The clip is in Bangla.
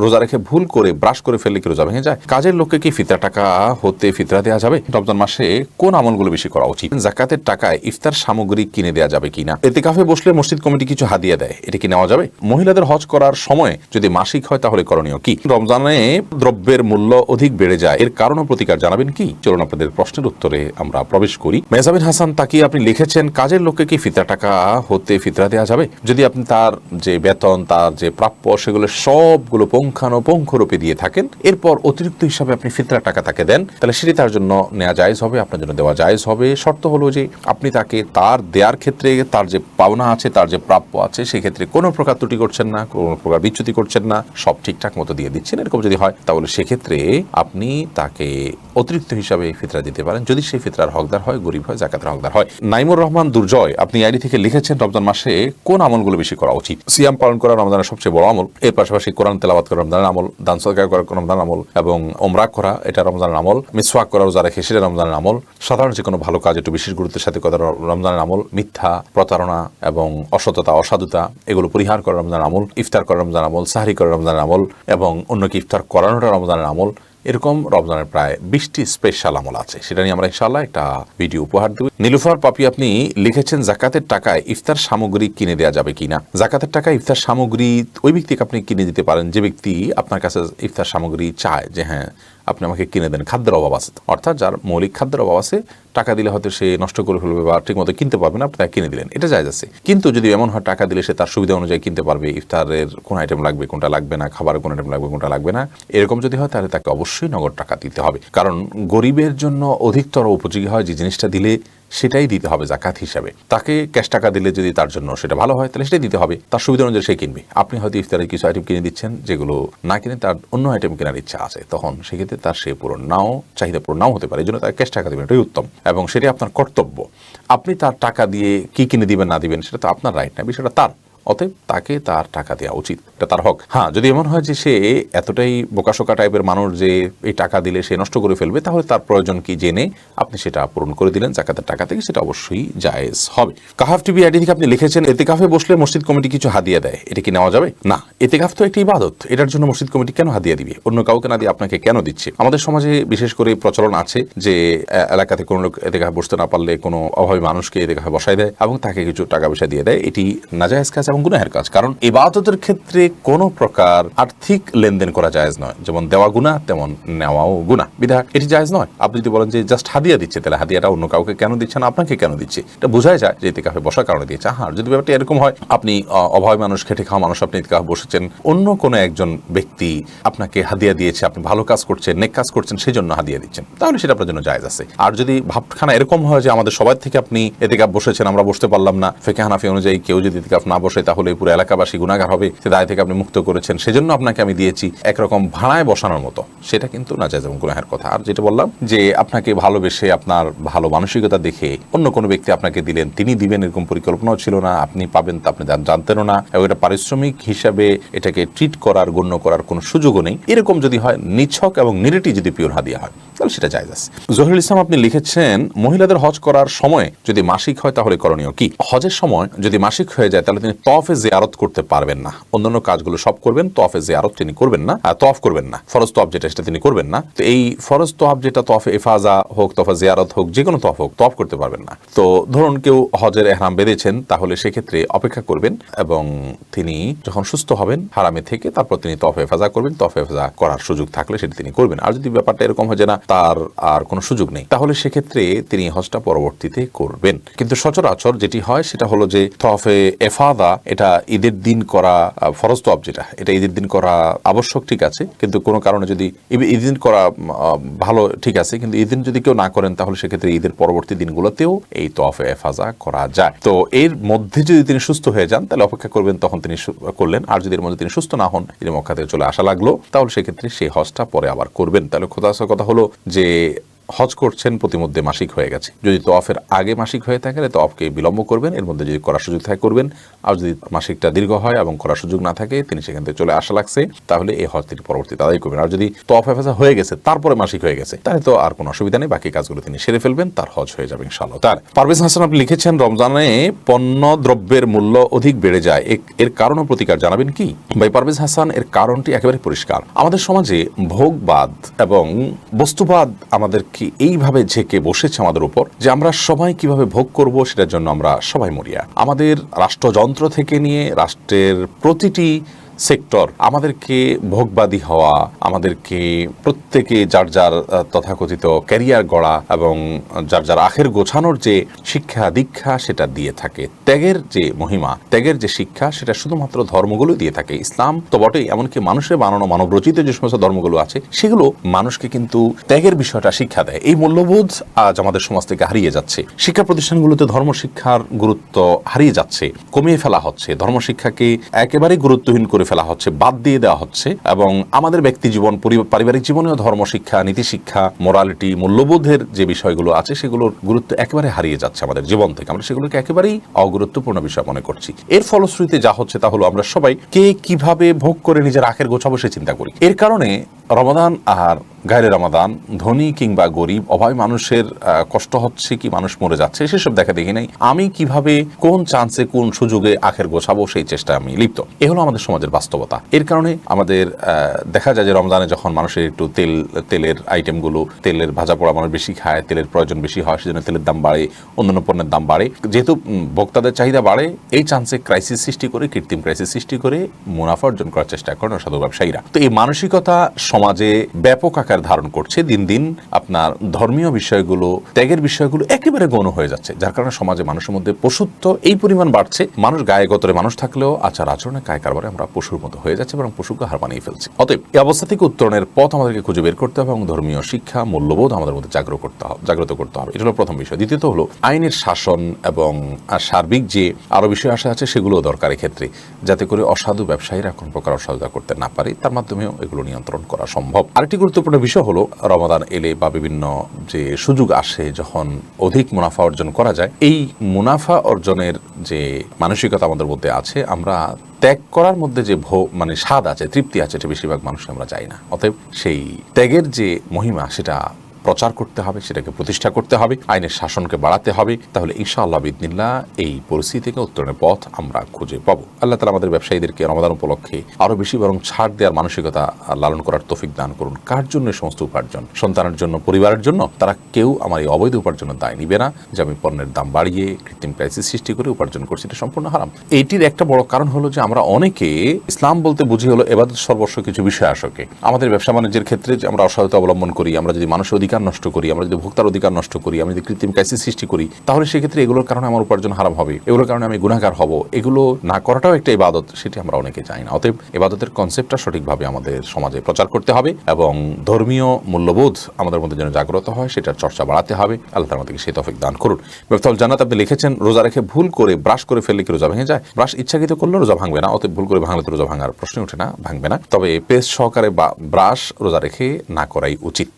রোজা রেখে ভুল করে ব্রাশ করে ফেললে কি রোজা ভেঙে যায়? কাজের লোককে কি ফিতরা টাকা হতে ফিতরা দেওয়া যাবে? রমজান মাসে কোন আমলগুলো বেশি করা উচিত? যাকাতের টাকায় ইফতার সামগ্রী কিনে দেওয়া যাবে কিনা? এতেকাফে বসলে মসজিদ কমিটি কিছু হাদিয়া দেয়, এটা কি নেওয়া যাবে? মহিলাদের হজ করার সময় যদি মাসিক হয় তাহলে করণীয় কি? রমজানে দ্রব্যের মূল্য অধিক বেড়ে যায়, এর কারণ ও প্রতিকার জানাবেন কি? চলুন আপনাদের প্রশ্নের উত্তরে আমরা প্রবেশ করি। মেহজাবিন হাসান তাকিয়ে আপনি লিখেছেন, কাজের লোককে কি ফিতরা টাকা হতে ফিতরা দেওয়া যাবে? যদি আপনি তার যে বেতন, তার যে প্রাপ্য, সেগুলো সবগুলো পুঙ্খানুপুঙ্খরূপে দিয়ে থাকেন, এরপর অতিরিক্ত হিসাবে আপনি ফিতরা টাকা তাকে দেন, তাহলে সেটি তার জন্য নেওয়া জায়েজ হবে, আপনার জন্য দেওয়া জায়েজ হবে। শর্ত হলো যে আপনি তাকে তার দেওয়ার ক্ষেত্রে তার যে পাওনা আছে, তার যে প্রাপ্য আছে, সেক্ষেত্রে কোনো প্রকার ত্রুটি করছেন না, কোনো প্রকার বিচ্যুতি করছেন না, সব ঠিকঠাক মতো দিয়ে দিচ্ছেন। এরকম যদি হয় তাহলে সেক্ষেত্রে আপনি তাকে অতিরিক্ত হিসাবে ফিতরা দিতে পারেন, যদি সেই ফিতরার হকদার হয়, গরিব হয়, জাকাতের হকদার হয়। নাইমুর রহমান দুর্জয় আপনি আইডি থেকে লিখেছেন, রমজান মাসে কোন আমলগুলো বেশি করা উচিত? সিয়াম পালন করা রমজানের সবচেয়ে বড় আমল, এর পাশাপাশি কোরআন তেলাওয়াত করা রমজানের আমল, দান সদকা করা রমজানের আমল, এবং ওমরা করা এটা রমজানের আমল, মিসওয়াক করা রোজা রেখে সেটা রমজানের আমল, সাধারণ যে কোনো ভালো কাজ একটু বিশেষ গুরুত্বের সাথে করা রমজানের আমল, মিথ্যা, প্রতারণা এবং অসততা, অসাধুতা এগুলো পরিহার করা রমজানের আমল, ইফতার করা রমজানের আমল, সাহরি করা রমজানের আমল এবং অন্যকে ইফতার করানোটা রমজানের আমল। এরকম রমজানের প্রায় 20টি স্পেশাল আমল আছে, সেটা নিয়ে আমরা ইনশাআল্লাহ একটা ভিডিও উপহার দেব। নীলুফার পাপি আপনি লিখেছেন, জাকাতের টাকায় ইফতার সামগ্রী কিনে দেওয়া যাবে কিনা? জাকাতের টাকায় ইফতার সামগ্রী ওই ব্যক্তিকে আপনি কিনে দিতে পারেন যে ব্যক্তি আপনার কাছে ইফতার সামগ্রী চায়, যে হ্যাঁ আপনি আমাকে কিনে দেন, খাদ্যের অভাব আছে, অর্থাৎ যার মৌলিক খাদ্যের অভাব আছে, টাকা দিলে হয়তো সে নষ্ট করে ফেলবে বা ঠিক মতো কিনতে পারবে না, আপনি তাকে কিনে দিলেন, এটা জায়েজ আছে। কিন্তু যদি এমন হয় টাকা দিলে সে তার সুবিধা অনুযায়ী কিনতে পারবে, ইফতারের কোন আইটেম লাগবে, কোনটা লাগবে না, খাবারের কোন আইটেম লাগবে, কোনটা লাগবে না, এরকম যদি হয় তাহলে তাকে অবশ্যই নগদ টাকা দিতে হবে। কারণ গরিবের জন্য অধিকতর উপযোগী হয় যে জিনিসটা দিলে সেটাই দিতে হবে জাকাত হিসাবে। তাকে ক্যাশ টাকা দিলে যদি তার জন্য সেটা ভালো হয় তাহলে সেটাই দিতে হবে, তার সুবিধা অনুযায়ী সে কিনবে। আপনি হয়তো ইফতারের কিছু আইটেম কিনে দিচ্ছেন যেগুলো না কিনে তার অন্য আইটেম কেনার ইচ্ছা আছে, তখন সেক্ষেত্রে তার সে পূরণ নাও, চাহিদা পূরণ নাও হতে পারে, এই জন্য তাকে ক্যাশ টাকা দেবেন, এটাই উত্তম এবং সেটাই আপনার কর্তব্য। আপনি তার টাকা দিয়ে কি কিনে দিবেন না দিবেন সেটা তো আপনার রাইট না, বিষয়টা তার, অতএব তাকে তার টাকা দেওয়া উচিত, এটা তার হক। হ্যাঁ, যদি এমন হয় যে সে এতটাই বোকাশোকা টাইপের মানুষ যে এই টাকা দিলে সে নষ্ট করে ফেলবে, তাহলে তার প্রয়োজন কি জেনে আপনি সেটা পূরণ করে দিলেন জাকাতের টাকা থেকে, সেটা অবশ্যই জায়েজ হবে। কাহাফ টিভি আইডি থেকে আপনি লিখেছেন, এতেকাফে বসলে মসজিদ কমিটি কিছু হাদিয়া দেয়, এটা কি নেওয়া যাবে? না, এতেকাফ তো একটি ইবাদত, এটার জন্য মসজিদ কমিটি কেন হাদিয়া দিবে? অন্য কাউকে না দিয়ে আপনাকে কেন দিচ্ছে? আমাদের সমাজে বিশেষ করে প্রচলন আছে যে এলাকাতে কোনো লোক এতেকাফে বসতে না পারলে কোনো অভাবী মানুষকে এতেকাফে বসায় দেয় এবং তাকে কিছু টাকা পয়সা দিয়ে দেয়, এটি নাজায়েজ কাজ এবং গুনাহের কাজ। কারণ ইবাদতের ক্ষেত্রে কোনো প্রকার আর্থিক লেনদেন করা জায়েজ নয়, যেমন দেওয়া গুনাহ তেমন নেওয়াও গুনাহ, বিধায় এটি জায়েজ নয়। আপনি যদি বলেন যে জাস্ট হাদিয়া দিচ্ছে, তাহলে হাদিয়াটা অন্য কাউকে কেন দিচ্ছে না, আপনাকে কেন দিচ্ছে, এটা বোঝাই যায় যে ইতিকাফে বসার কারণে দিয়েছে। আর যদি ব্যাপারটা এরকম হয়, আপনি অভাবী মানুষ, খেটে খাওয়া মানুষ, আপনি ইতিকাফে বসেছেন, অন্য কোনো একজন ব্যক্তি আপনাকে হাদিয়া দিয়েছে, আপনি ভালো কাজ করছেন, নেক কাজ করছেন, সেই জন্য হাদিয়া দিচ্ছেন, তাহলে সেটা আপনার জন্য জায়েজ আছে। আর যদি ভাবখানা এরকম হয় যে আমাদের সবার থেকে আপনি ইতিকাফ বসেছেন, আমরা বসতে পারলাম না, ফিকহে হানাফি অনুযায়ী কেউ যদি ইতিকাফ না বসে তাহলে পুরো এলাকাবাসী গুনাহগার হবে, সে দায় থেকে আপনি মুক্ত করেছেন, সেজন্য আপনাকে আমি দিয়েছি, একরকম ভাড়ায় বসানোর মতো, সেটা কিন্তু নাজায়েজ এবং গুনাহের কথা। আর যেটা বললাম যে আপনাকে ভালোবেসে, আপনার ভালো মানসিকতা দেখে অন্য কোনো ব্যক্তি আপনাকে দিলেন, তিনি দিবেন এরকম পরিকল্পনাও ছিল না, আপনি পাবেন তা আপনি জানতেনও না, এবং এটা পারিশ্রমিক হিসাবে এটাকে ট্রিট করার, গণ্য করার কোনো সুযোগও নেই, এরকম যদি হয়, নিছক এবং নিরেটি যদি পিওর হাদিয়া হয়, তাহলে সেটা জায়েজ আছে। জহিরুল ইসলাম আপনি লিখেছেন, মহিলাদের হজ করার সময় যদি মাসিক হয় তাহলে করণীয় কি? হজের সময় যদি মাসিক হয়ে যায় তাহলে তিনি তওয়াফে জিয়ারত করতে পারবেন না, অন্যান্য কাজগুলো সব করবেন, তওয়াফে জিয়ারত তিনি করবেন না, তওয়াফ করবেন না, ফরজ তওয়াফ যেটা সেটা তিনি করবেন না। তো এই ফরজ তওয়াফ যেটা তওয়াফে ইফাজা হোক, তওয়াফে জিয়ারত হোক, যে কোনো তওয়াফ হোক, তওয়াফ করতে পারবেন না। তো ধরুন কেউ হজের ইহরাম বেঁধেছেন, তাহলে সেক্ষেত্রে অপেক্ষা করবেন এবং তিনি যখন সুস্থ হবেন হারামে থেকে, তারপর তিনি তওয়াফে ইফাজা করবেন, তওয়াফে ইফাজা করার সুযোগ থাকলে সেটা তিনি করবেন। আর যদি ব্যাপারটা এরকম হয় যে না, তার আর কোনো সুযোগ নেই, তাহলে সেক্ষেত্রে তিনি হজটা পরবর্তীতে করবেন। কিন্তু সচরাচর যেটি হয় সেটা হলো যে তওয়াফে ইফাদা এটা ঈদের দিন করা, ফরজ তওয়াফ যেটা, এটা ঈদের দিন করা আবশ্যক, ঠিক আছে, কিন্তু কোনো কারণে যদি ঈদের দিন করা ভালো, ঠিক আছে, কিন্তু ঈদের দিন যদি কেউ না করেন তাহলে সেক্ষেত্রে ঈদের পরবর্তী দিনগুলোতেও এই তওয়াফে ইফাজা করা যায়। তো এর মধ্যে যদি তিনি সুস্থ হয়ে যান তাহলে অপেক্ষা করবেন, তখন তিনি করলেন। আর যদি এর মধ্যে তিনি সুস্থ না হন, তিনি মক্কা থেকে চলে আসা লাগলো, তাহলে সেক্ষেত্রে সেই হজটা পরে আবার করবেন। তাহলে খোদাসা কথা হলো যে হজ করছেন, প্রতিমধ্যে মাসিক হয়ে গেছে, যদি তওয়াফের আগে মাসিক হয়ে থাকে তাহলে তওয়াফকে বিলম্ব করবেন, এর মধ্যে যদি করার সুযোগ থাকে করবেন, আর যদি মাসিকটা দীর্ঘ হয় এবং করার সুযোগ না থাকে, তিনি সেখান থেকে চলে আসা লাগছে, তাহলে এই হজ তিনি পরবর্তীতে আদায় করবেন। আর যদি তওয়াফ হেফাজা হয়ে গেছে তারপরে মাসিক হয়ে গেছে, তাহলে তো আর কোনো অসুবিধা নেই, বাকি কাজগুলো তিনি সেরে ফেলবেন, তার হজ হয়ে যাবে ইনশাআল্লাহ। তার পারভেজ হাসান আপনি লিখেছেন, রমজানে পণ্য দ্রব্যের মূল্য অধিক বেড়ে যায়, এর কারণ ও প্রতিকার জানাবেন কি? ভাই পারভেজ হাসান, এর কারণটি একেবারে পরিষ্কার। আমাদের সমাজে ভোগবাদ এবং বস্তুবাদ আমাদেরকে এইভাবে ঝেঁকে বসেছে আমাদের উপর যে আমরা সবাই কিভাবে ভোগ করব সেটার জন্য আমরা সবাই মরিয়া। আমাদের রাষ্ট্রযন্ত্র থেকে নিয়ে রাষ্ট্রের প্রতিটি সেক্টর আমাদেরকে ভোগবাদী হওয়া, আমাদেরকে প্রত্যেকে যার যার তথাকথিত ক্যারিয়ার গড়া এবং যার যার আখের গোছানোর যে শিক্ষা দীক্ষা সেটা দিয়ে থাকে। ত্যাগের যে মহিমা, ত্যাগের যে শিক্ষা, সেটা শুধুমাত্র ধর্মগুলো দিয়ে থাকে। ইসলাম তো বটেই, এমনকি মানুষের বানানো মানবরচিত যে সমস্ত ধর্মগুলো আছে সেগুলো মানুষকে কিন্তু ত্যাগের বিষয়টা শিক্ষা দেয়। এই মূল্যবোধ আজ আমাদের সমাজ থেকে হারিয়ে যাচ্ছে। শিক্ষা প্রতিষ্ঠানগুলোতে ধর্মশিক্ষার গুরুত্ব হারিয়ে যাচ্ছে, কমিয়ে ফেলা হচ্ছে, ধর্মশিক্ষাকে একেবারে গুরুত্বহীন করে ফেলা হচ্ছে, বাদ দিয়ে দেওয়া হচ্ছে, এবং আমাদের ব্যক্তি জীবন, পারিবারিক জীবনেও ধর্মশিক্ষা, নীতিশিক্ষা, মোরালিটি, মূল্যবোধের যে বিষয়গুলো আছে সেগুলোর গুরুত্ব একেবারে হারিয়ে যাচ্ছে আমাদের জীবন থেকে। আমরা সেগুলোকে একেবারেই অগুরুত্বপূর্ণ বিষয় মনে করছি। এর ফলশ্রুতিতে যা হচ্ছে তা হলো আমরা সবাই কে কিভাবে ভোগ করে নিজের আখের গোছাবো সে চিন্তা করি। এর কারণে রমাদান আর গায়রে রমাদান, ধনী কিংবা গরিব, অভাবী মানুষের কষ্ট হচ্ছে কি মানুষ মরে যাচ্ছে সেসব দেখা দেখি নাই। আমি কিভাবে কোন চান্সে কোন সুযোগে আখের গোছাবো সেই চেষ্টায় আমি লিপ্ত। এ হলো আমাদের সমাজের বাস্তবতা। এর কারণে আমাদের দেখা যায় যে রমজানে যখন মানুষের একটু তেলের আইটেমগুলো, তেলের ভাজা পোড়া মানুষ বেশি খায়, তেলের প্রয়োজন বেশি হয়, সেজন্য তেলের দাম বাড়ে, অন্যান্য পণ্যের দাম বাড়ে। যেহেতু ভোক্তাদের চাহিদা বাড়ে, এই চান্সে ক্রাইসিস সৃষ্টি করে, কৃত্রিম ক্রাইসিস সৃষ্টি করে মুনাফা অর্জন করার চেষ্টা করেন অসাধু ব্যবসায়ীরা। তো এই মানসিকতা সমাজে ব্যাপক আকার ধারণ করছে। দিন দিন আপনার ধর্মীয় বিষয়গুলো, ত্যাগের বিষয়গুলো একেবারে গৌণ হয়ে যাচ্ছে, যার কারণে সমাজে মানুষের মধ্যে পশুত্ব এই পরিমাণ বাড়ছে। মানুষ গায়ে গতরে মানুষ থাকলেও আচার আচরণে কায় কারবারে আমরা পশুর মতো হয়ে যাচ্ছে এবং পশুকে হার মানিয়ে ফেলছি। অতএব এই অবস্থা থেকে উত্তরণের পথ আমাদেরকে খুঁজে বের করতে হবে এবং ধর্মীয় শিক্ষা, মূল্যবোধ আমাদের মধ্যে জাগ্রত করতে হবে। এটা হলো প্রথম বিষয়। দ্বিতীয়ত হলো আইনের শাসন এবং সার্বিক যে আরো বিষয় আছে সেগুলো দরকার ক্ষেত্রে, যাতে করে অসাধু ব্যবসায়ীরা কোন প্রকার অসাধুতা করতে না পারে, তার মাধ্যমেও এগুলো নিয়ন্ত্রণ করা সম্ভব। আরেকটি গুরুত্বপূর্ণ বিষয় হলো রমাদান এলে বা বিভিন্ন যে সুযোগ আসে যখন অধিক মুনাফা অর্জন করা যায়, এই মুনাফা অর্জনের যে মানসিকতা আমাদের মধ্যে আছে, আমরা ত্যাগ করার মধ্যে যে স্বাদ আছে, তৃপ্তি আছে, এটা বেশিরভাগ মানুষ আমরা চাই না। অতএব সেই ত্যাগের যে মহিমা সেটা প্রচার করতে হবে, সেটাকে প্রতিষ্ঠা করতে হবে, আইনের শাসনকে বাড়াতে হবে। তাহলে ইনশাআল্লাহ বিইذনিল্লাহ এই পরিস্থিতি থেকে উত্তরণের পথ আমরা খুঁজে পাবো। আল্লাহ তাআলা আমাদের ব্যবসায়ীদেরকে রমাদান উপলক্ষে আরো বেশি বরং ছাড় দেওয়ার মানসিকতা লালন করার তৌফিক দান করুন। কার জন্য সমস্ত উপার্জন? সন্তানের জন্য, পরিবারের জন্য। তারা কেউ আমার এই অবৈধ উপার্জনের দায় নিবে না যে আমি পণ্যের দাম বাড়িয়ে কৃত্রিম ক্রাইসিস সৃষ্টি করে উপার্জন করছি, এটা সম্পূর্ণ হারাম। এইটির একটা বড় কারণ হলো যে আমরা অনেকে ইসলাম বলতে বুঝি হলো ইবাদত সর্বস্ব কিছু বিষয় আসকে। আমাদের ব্যবসা বাণিজ্যের ক্ষেত্রে যে আমরা অসহায়তা অবলম্বন করি, আমরা যদি মানুষের অধিকার নষ্ট করি, আমরা যদি ভোক্তার অধিকার নষ্ট করি, আমরা যদি কৃত্রিম ক্রাইসিস সৃষ্টি করি, তাহলে সেক্ষেত্রে এগুলোর কারণে আমার উপার্জন হারাম হবে, এগুলোর কারণে আমি গুনাহগার হব। এগুলো না করাটাও একটা ইবাদত, সেটি আমরা অনেকে চাই না। অতএব ইবাদতের কনসেপ্টটা সঠিকভাবে আমাদের সমাজে প্রচার করতে হবে এবং ধর্মীয় মূল্যবোধ আমাদের মধ্যে যেন জাগ্রত হয় সেটার চর্চা বাড়াতে হবে। আল্লাহ তাআলা আমাদেরকে সেই তৌফিক দান করুন। মিফতাহুল জান্নাত আপনি লিখেছেন, রোজা রেখে ভুল করে ব্রাশ করে ফেললে কি রোজা ভেঙে যায়? ব্রাশ ইচ্ছাকৃত করলে রোজা ভাঙবে না, অতএব ভুল করে ভাঙলে তো রোজা ভাঙার প্রশ্ন ওঠে না, ভাঙবে না। তবে পেস্ট সহকারে ব্রাশ রোজা রেখে না করাই উচিত।